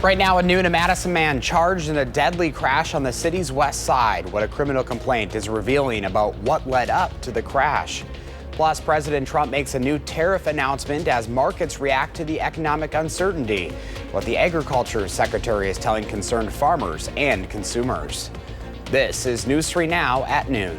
Right now at noon, a Madison man charged in a deadly crash on the city's west side. What a criminal complaint is revealing about what led up to the crash. Plus, President Trump makes a new tariff announcement as markets react to the economic uncertainty. What the Agriculture Secretary is telling concerned farmers and consumers. This is News 3 Now at noon.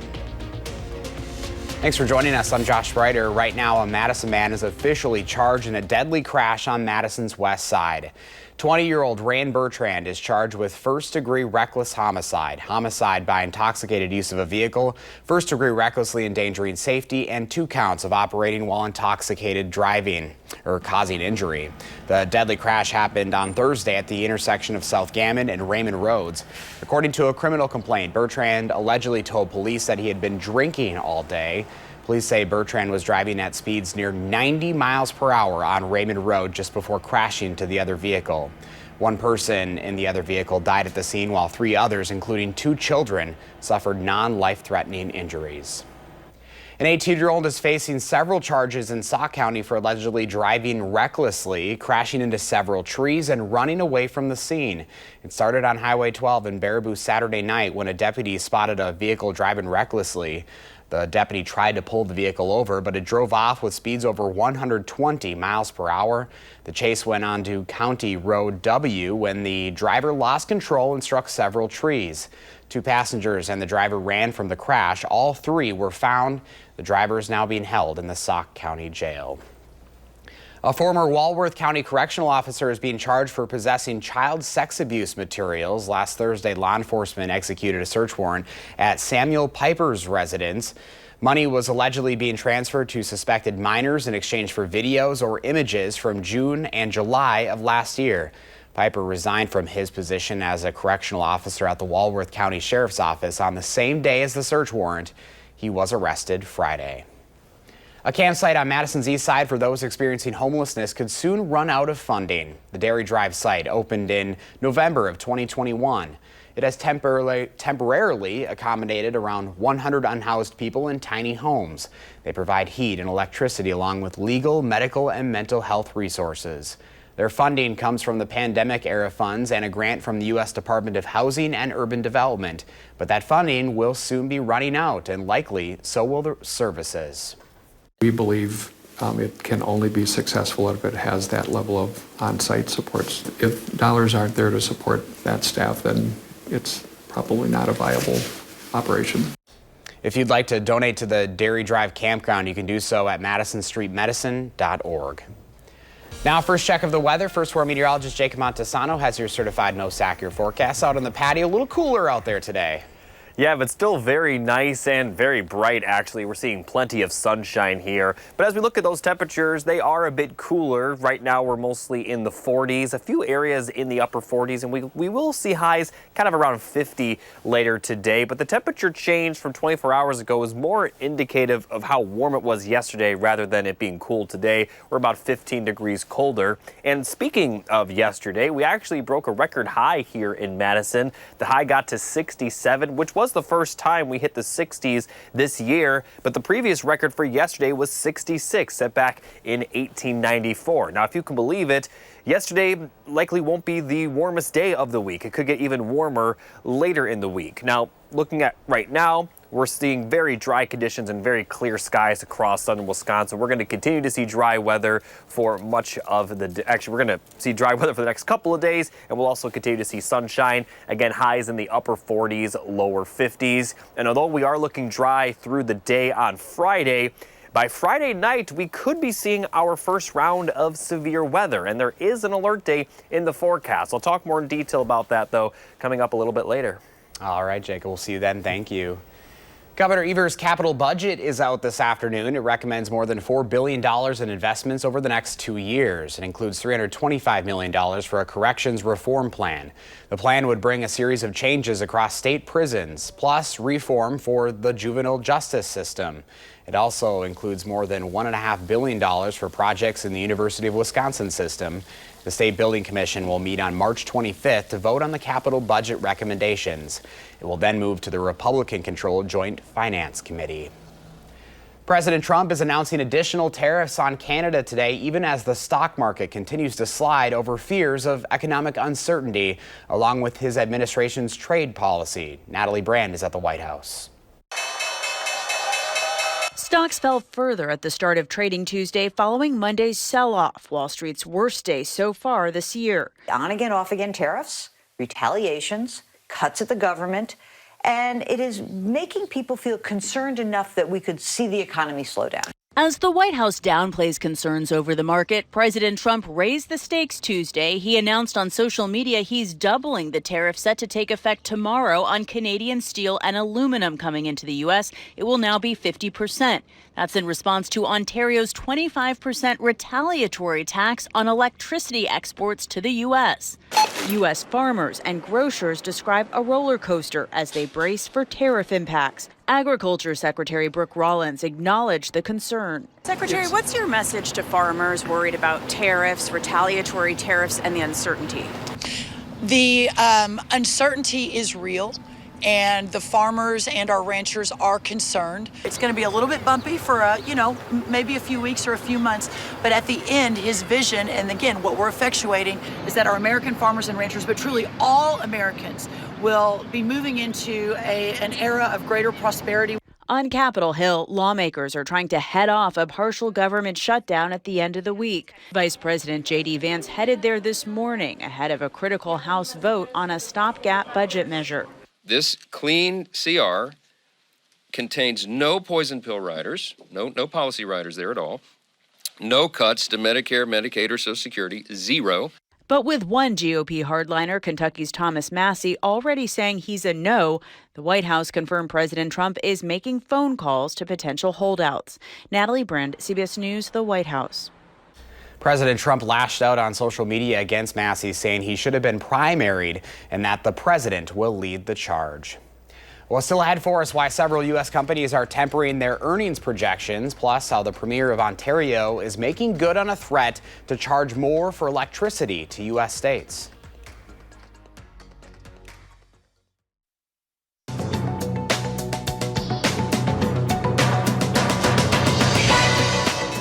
Thanks for joining us. I'm Josh Ryder. Right now, a Madison man is officially charged in a deadly crash on Madison's west side. 20-year-old Rand Bertrand is charged with first-degree reckless homicide, homicide by intoxicated use of a vehicle, first-degree recklessly endangering safety, and 2 counts of operating while intoxicated driving or causing injury. The deadly crash happened on Thursday at the intersection of South Gammon and Raymond Roads. According to a criminal complaint, Bertrand allegedly told police that he had been drinking all day. Police say Bertrand was driving at speeds near 90 miles per hour on Raymond Road just before crashing to the other vehicle. One person in the other vehicle died at the scene, while 3 others, including 2 children, suffered non-life-threatening injuries. An 18-year-old is facing several charges in Sauk County for allegedly driving recklessly, crashing into several trees, and running away from the scene. It started on Highway 12 in Baraboo Saturday night when a deputy spotted a vehicle driving recklessly. The deputy tried to pull the vehicle over, but it drove off with speeds over 120 miles per hour. The chase went on to County Road W when the driver lost control and struck several trees. 2 passengers and the driver ran from the crash. All 3 were found. The driver is now being held in the Sauk County Jail. A former Walworth County correctional officer is being charged for possessing child sex abuse materials. Last Thursday, law enforcement executed a search warrant at Samuel Piper's residence. Money was allegedly being transferred to suspected minors in exchange for videos or images from June and July of last year. Piper resigned from his position as a correctional officer at the Walworth County Sheriff's Office on the same day as the search warrant. He was arrested Friday. A campsite on Madison's east side for those experiencing homelessness could soon run out of funding. The Dairy Drive site opened in November of 2021. It has temporarily accommodated around 100 unhoused people in tiny homes. They provide heat and electricity along with legal, medical, and mental health resources. Their funding comes from the pandemic-era funds and a grant from the U.S. Department of Housing and Urban Development. But that funding will soon be running out, and likely so will the services. We believe it can only be successful if it has that level of on-site supports. If dollars aren't there to support that staff, then it's probably not a viable operation. If you'd like to donate to the Dairy Drive Campground, you can do so at madisonstreetmedicine.org. Now, first check of the weather. First Weather meteorologist Jacob Montesano has your certified no-sack-your forecast. Out on the patio, a little cooler out there today. Yeah, but still very nice and very bright, actually. We're seeing plenty of sunshine here. But as we look at those temperatures, they are a bit cooler. Right now, we're mostly in the 40s, a few areas in the upper 40s, and we will see highs kind of around 50 later today. But the temperature change from 24 hours ago is more indicative of how warm it was yesterday rather than it being cool today. We're about 15 degrees colder. And speaking of yesterday, we actually broke a record high here in Madison. The high got to 67, which was the first time we hit the 60s this year, but the previous record for yesterday was 66, set back in 1894. Now, if you can believe it, yesterday likely won't be the warmest day of the week. It could get even warmer later in the week. Now, looking at right now, we're seeing very dry conditions and very clear skies across southern Wisconsin. We're going to continue to see dry weather for much of the actually, we're going to see dry weather for the next couple of days, and we'll also continue to see sunshine. Again, highs in the upper 40s, lower 50s. And although we are looking dry through the day on Friday, by Friday night, we could be seeing our first round of severe weather, and there is an alert day in the forecast. I'll talk more in detail about that, though, coming up a little bit later. All right, Jacob, we'll see you then. Thank you. Governor Evers' capital budget is out this afternoon. It recommends more than $4 billion in investments over the next 2 years. It includes $325 million for a corrections reform plan. The plan would bring a series of changes across state prisons, plus reform for the juvenile justice system. It also includes more than $1.5 billion for projects in the University of Wisconsin system. The State Building Commission will meet on March 25th to vote on the capital budget recommendations. It will then move to the Republican-controlled Joint Finance Committee. President Trump is announcing additional tariffs on Canada today, even as the stock market continues to slide over fears of economic uncertainty, along with his administration's trade policy. Natalie Brand is at the White House. Stocks fell further at the start of trading Tuesday following Monday's sell-off, Wall Street's worst day so far this year. On again, off again tariffs, retaliations, cuts at the government, and it is making people feel concerned enough that we could see the economy slow down. As the White House downplays concerns over the market, President Trump raised the stakes Tuesday. He announced on social media he's doubling the tariff set to take effect tomorrow on Canadian steel and aluminum coming into the U.S. It will now be 50%. That's in response to Ontario's 25% retaliatory tax on electricity exports to the U.S. U.S. farmers and grocers describe a roller coaster as they brace for tariff impacts. Agriculture Secretary Brooke Rollins acknowledged the concern. Secretary, what's your message to farmers worried about tariffs, retaliatory tariffs, and the uncertainty? The uncertainty is real, and the farmers and our ranchers are concerned. It's going to be a little bit bumpy for, maybe a few weeks or a few months, but at the end, his vision, and again, what we're effectuating is that our American farmers and ranchers, but truly all Americans, will be moving into an era of greater prosperity. On Capitol Hill, lawmakers are trying to head off a partial government shutdown at the end of the week. Vice President J.D. Vance headed there this morning ahead of a critical House vote on a stopgap budget measure. This clean CR contains no poison pill riders, no policy riders there at all, no cuts to Medicare, Medicaid, or Social Security, zero. But with one GOP hardliner, Kentucky's Thomas Massie, already saying he's a no, the White House confirmed President Trump is making phone calls to potential holdouts. Natalie Brand, CBS News, the White House. President Trump lashed out on social media against Massie, saying he should have been primaried and that the president will lead the charge. Well, still ahead for us why several U.S. companies are tempering their earnings projections, plus how the Premier of Ontario is making good on a threat to charge more for electricity to U.S. states.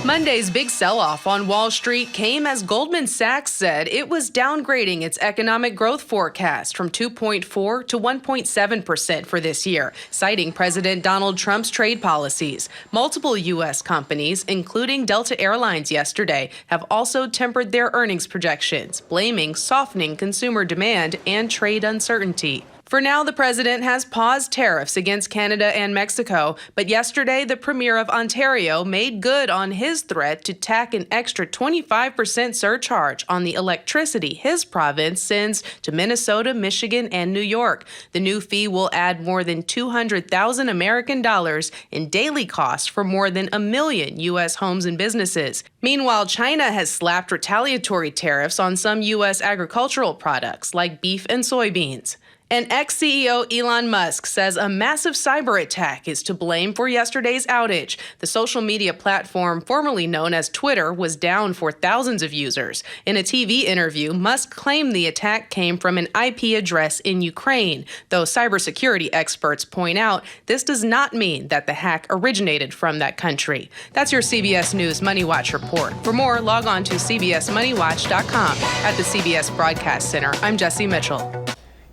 Monday's big sell-off on Wall Street came as Goldman Sachs said it was downgrading its economic growth forecast from 2.4 to 1.7% for this year, citing President Donald Trump's trade policies. Multiple U.S. companies, including Delta Airlines yesterday, have also tempered their earnings projections, blaming softening consumer demand and trade uncertainty. For now, the president has paused tariffs against Canada and Mexico, but yesterday the Premier of Ontario made good on his threat to tack an extra 25% surcharge on the electricity his province sends to Minnesota, Michigan, and New York. The new fee will add more than $200,000 American dollars in daily costs for more than 1 million U.S. homes and businesses. Meanwhile, China has slapped retaliatory tariffs on some U.S. agricultural products like beef and soybeans. And ex-CEO Elon Musk says a massive cyber attack is to blame for yesterday's outage. The social media platform formerly known as Twitter was down for thousands of users. In a TV interview, Musk claimed the attack came from an IP address in Ukraine, though cybersecurity experts point out this does not mean that the hack originated from that country. That's your CBS News Money Watch report. For more, log on to cbsmoneywatch.com. At the CBS Broadcast Center, I'm Jesse Mitchell.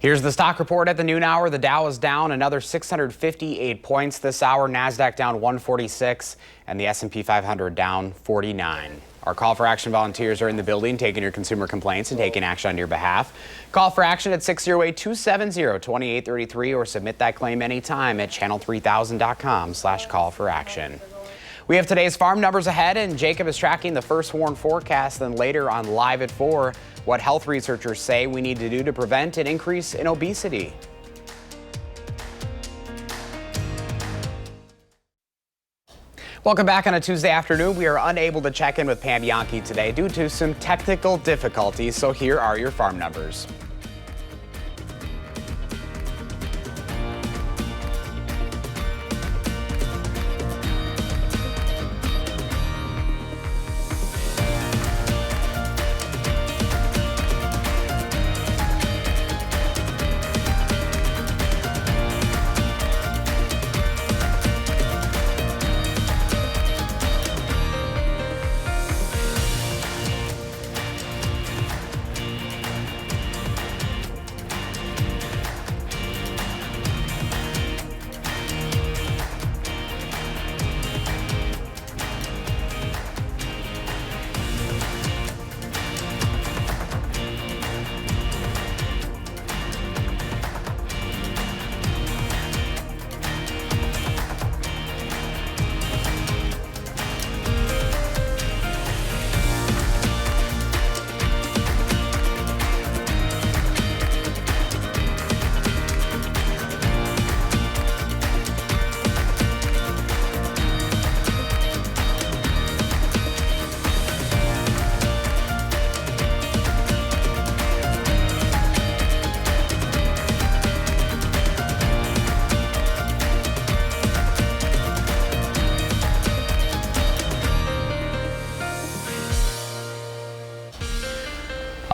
Here's the stock report at the noon hour. The Dow is down another 658 points this hour. NASDAQ down 146 and the S&P 500 down 49. Our Call for Action volunteers are in the building taking your consumer complaints and taking action on your behalf. Call for action at 608-270-2833 or submit that claim anytime at channel3000.com/call-for-action. We have today's farm numbers ahead, and Jacob is tracking the first warn forecast. Then later on Live at 4, what health researchers say we need to do to prevent an increase in obesity. Welcome back on a Tuesday afternoon. We are unable to check in with Pam Bianchi today due to some technical difficulties, so here are your farm numbers.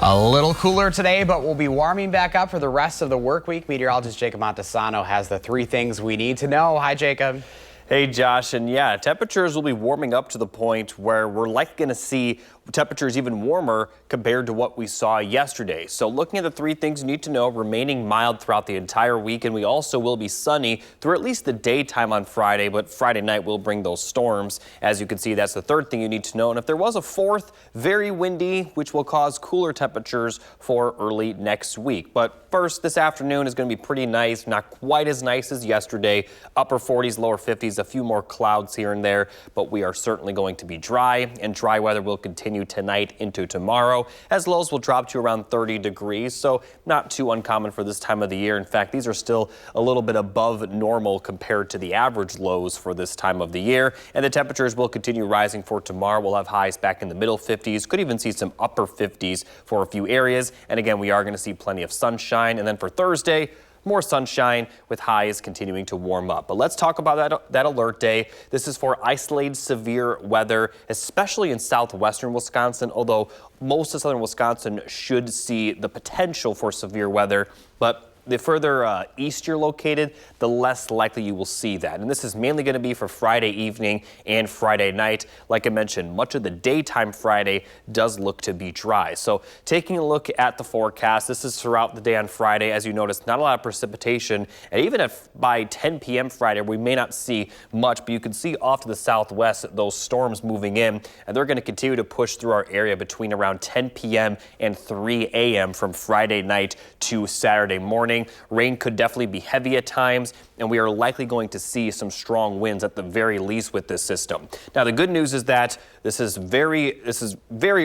A little cooler today, but we'll be warming back up for the rest of the work week. Meteorologist Jacob Montesano has the 3 things we need to know. Hi, Jacob. Hey, Josh, and yeah, temperatures will be warming up to the point where we're likely going to see temperatures even warmer compared to what we saw yesterday. So looking at the 3 things you need to know, remaining mild throughout the entire week, and we also will be sunny through at least the daytime on Friday, but Friday night will bring those storms. As you can see, that's the 3rd thing you need to know. And if there was a 4th, very windy, which will cause cooler temperatures for early next week. But first, this afternoon is going to be pretty nice, not quite as nice as yesterday. Upper 40s, lower 50s, a few more clouds here and there, but we are certainly going to be dry, and dry weather will continue tonight into tomorrow, as lows will drop to around 30 degrees, so not too uncommon for this time of the year. In fact, these are still a little bit above normal compared to the average lows for this time of the year, and the temperatures will continue rising for tomorrow. We'll have highs back in the middle 50s, could even see some upper 50s for a few areas, and again, we are going to see plenty of sunshine. And then for Thursday, more sunshine with highs continuing to warm up. But let's talk about that alert day. This is for isolated severe weather, especially in southwestern Wisconsin, although most of southern Wisconsin should see the potential for severe weather. But the further east you're located, the less likely you will see that. And this is mainly going to be for Friday evening and Friday night. Like I mentioned, much of the daytime Friday does look to be dry. So taking a look at the forecast, this is throughout the day on Friday. As you notice, not a lot of precipitation. And even if by 10 p.m. Friday, we may not see much, but you can see off to the southwest those storms moving in. And they're going to continue to push through our area between around 10 p.m. and 3 a.m. from Friday night to Saturday morning. Rain could definitely be heavy at times, and we are likely going to see some strong winds at the very least with this system. Now, the good news is that this is very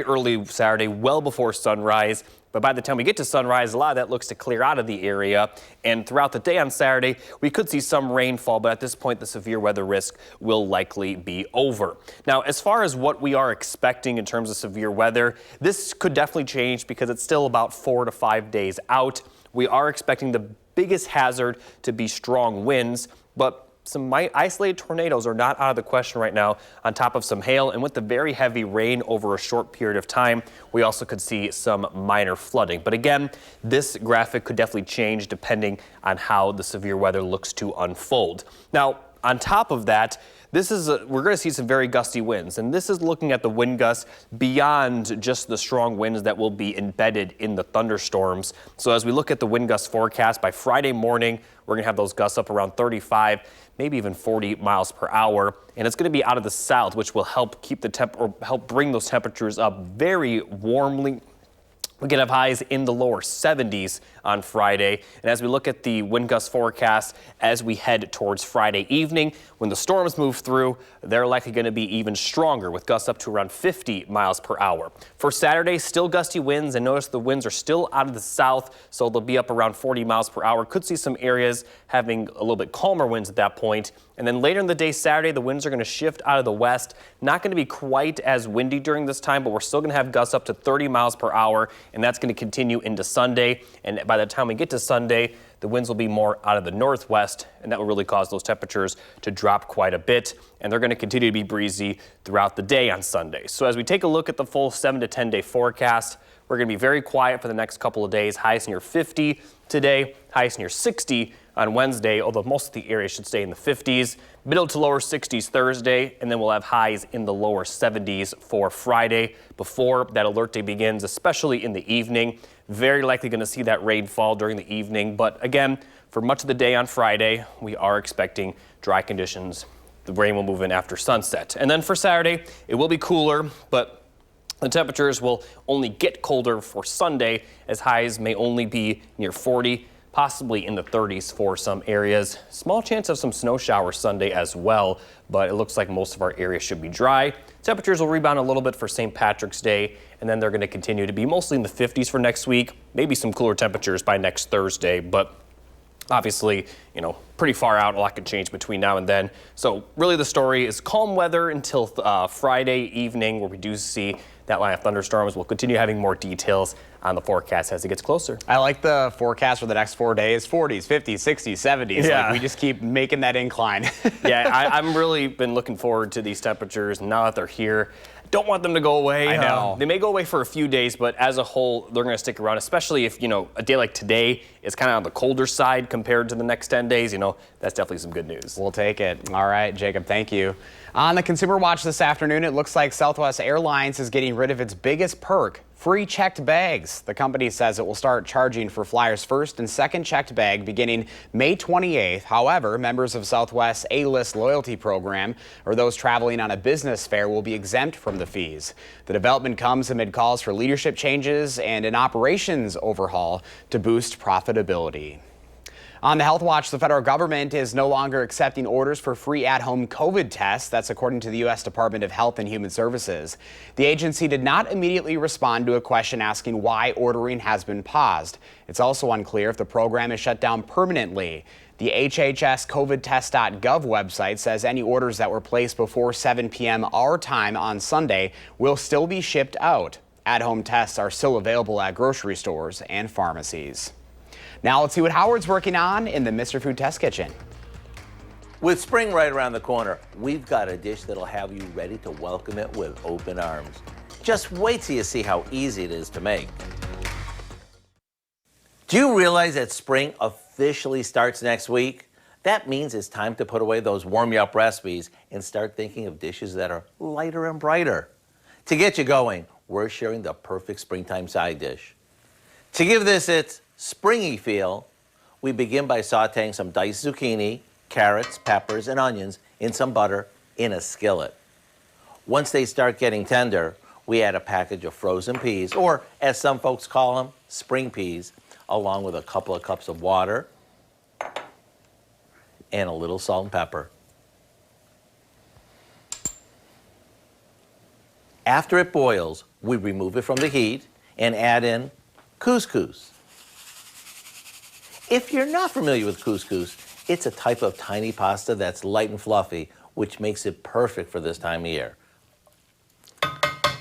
early Saturday, well before sunrise. But by the time we get to sunrise, a lot of that looks to clear out of the area. And throughout the day on Saturday, we could see some rainfall, but at this point, the severe weather risk will likely be over. Now, as far as what we are expecting in terms of severe weather, this could definitely change because it's still about 4 to 5 days out. We are expecting the biggest hazard to be strong winds, but some isolated tornadoes are not out of the question right now, on top of some hail. And with the very heavy rain over a short period of time, we also could see some minor flooding. But again, this graphic could definitely change depending on how the severe weather looks to unfold. Now, on top of that, we're going to see some very gusty winds, and this is looking at the wind gusts beyond just the strong winds that will be embedded in the thunderstorms. So as we look at the wind gust forecast, by Friday morning, we're going to have those gusts up around 35, maybe even 40 miles per hour, and it's going to be out of the south, which will help keep help bring those temperatures up very warmly. We can have highs in the lower 70s on Friday. And as we look at the wind gust forecast as we head towards Friday evening, when the storms move through, they're likely going to be even stronger with gusts up to around 50 miles per hour. For Saturday, still gusty winds, and notice the winds are still out of the south, so they'll be up around 40 miles per hour. Could see some areas having a little bit calmer winds at that point. And then later in the day, Saturday, the winds are going to shift out of the west. Not going to be quite as windy during this time, but we're still going to have gusts up to 30 miles per hour, and that's going to continue into Sunday. And by the time we get to Sunday, the winds will be more out of the northwest, and that will really cause those temperatures to drop quite a bit. And they're going to continue to be breezy throughout the day on Sunday. So as we take a look at the full 7 to 10 day forecast, we're going to be very quiet for the next couple of days. Highs near 50 today, highs near 60 on Wednesday, although most of the area should stay in the 50s. Middle to lower 60s Thursday, and then we'll have highs in the lower 70s for Friday before that alert day begins, especially in the evening. Very likely going to see that rainfall during the evening, but again, for much of the day on Friday, we are expecting dry conditions. The rain will move in after sunset. And then for Saturday, it will be cooler, but the temperatures will only get colder for Sunday, as highs may only be near 40, possibly in the 30s for some areas. Small chance of some snow showers Sunday as well, but it looks like most of our area should be dry. Temperatures will rebound a little bit for St. Patrick's Day, and then they're going to continue to be mostly in the 50s for next week, maybe some cooler temperatures by next Thursday, but obviously, pretty far out. A lot could change between now and then. So really the story is calm weather until Friday evening, where we do see that line of thunderstorms. We'll continue having more details on the forecast as it gets closer. I like the forecast for the next 4 days, 40s, 50s, 60s, 70s. Yeah. Like we just keep making that incline. Yeah, I'm really been looking forward to these temperatures now that they're here. Don't want them to go away. I know. They may go away for a few days, but as a whole, they're going to stick around, especially if, a day like today is kind of on the colder side compared to the next 10 days. That's definitely some good news. We'll take it. All right, Jacob, thank you. On the Consumer Watch this afternoon, it looks like Southwest Airlines is getting rid of its biggest perk, free checked bags. The company says it will start charging for flyers' first and second checked bag beginning May 28th. However, members of Southwest's A-List loyalty program or those traveling on a business fare will be exempt from the fees. The development comes amid calls for leadership changes and an operations overhaul to boost profitability. On the Health Watch, the federal government is no longer accepting orders for free at-home COVID tests. That's according to the U.S. Department of Health and Human Services. The agency did not immediately respond to a question asking why ordering has been paused. It's also unclear if the program is shut down permanently. The HHS COVIDtest.gov website says any orders that were placed before 7 p.m. our time on Sunday will still be shipped out. At-home tests are still available at grocery stores and pharmacies. Now let's see what Howard's working on in the Mr. Food Test Kitchen. With spring right around the corner, we've got a dish that'll have you ready to welcome it with open arms. Just wait till you see how easy it is to make. Do you realize that spring officially starts next week? That means it's time to put away those warm-you-up recipes and start thinking of dishes that are lighter and brighter. To get you going, we're sharing the perfect springtime side dish. To give this its springy feel, we begin by sauteing some diced zucchini, carrots, peppers, and onions in some butter in a skillet. Once they start getting tender, we add a package of frozen peas, or as some folks call them, spring peas, along with a couple of cups of water and a little salt and pepper. After it boils, we remove it from the heat and add in couscous. If you're not familiar with couscous, it's a type of tiny pasta that's light and fluffy, which makes it perfect for this time of year.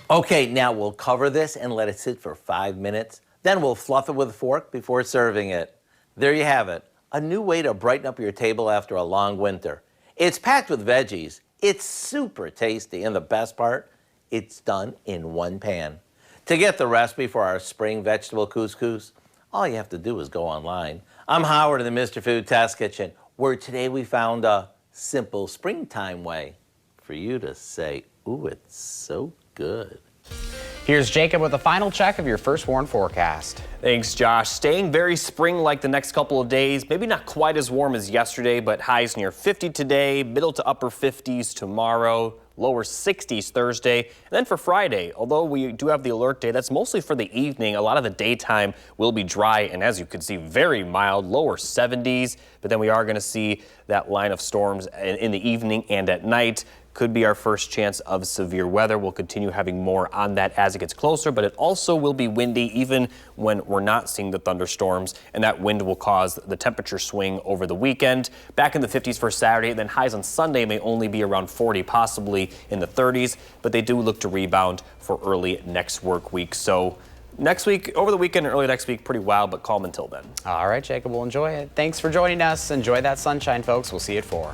Okay, now we'll cover this and let it sit for 5 minutes. Then we'll fluff it with a fork before serving it. There you have it, a new way to brighten up your table after a long winter. It's packed with veggies. It's super tasty, and the best part, it's done in one pan. To get the recipe for our spring vegetable couscous, all you have to do is go online. I'm Howard in the Mr. Food Test Kitchen, where today we found a simple springtime way for you to say, ooh, it's so good. Here's Jacob with a final check of your first warn forecast. Thanks, Josh. Staying very spring-like the next couple of days. Maybe not quite as warm as yesterday, but highs near 50 today, middle to upper 50s tomorrow, lower 60s Thursday. And then for Friday, although we do have the alert day, that's mostly for the evening. A lot of the daytime will be dry and, as you can see, very mild, lower 70s. But then we are going to see that line of storms in the evening and at night. Could be our first chance of severe weather. We'll continue having more on that as it gets closer, but it also will be windy even when we're not seeing the thunderstorms, and that wind will cause the temperature swing over the weekend. Back in the 50s for Saturday, then highs on Sunday may only be around 40, possibly in the 30s, but they do look to rebound for early next work week. So next week, over the weekend and early next week, pretty wild, but calm until then. All right, Jacob, we'll enjoy it. Thanks for joining us. Enjoy that sunshine, folks. We'll see you at 4.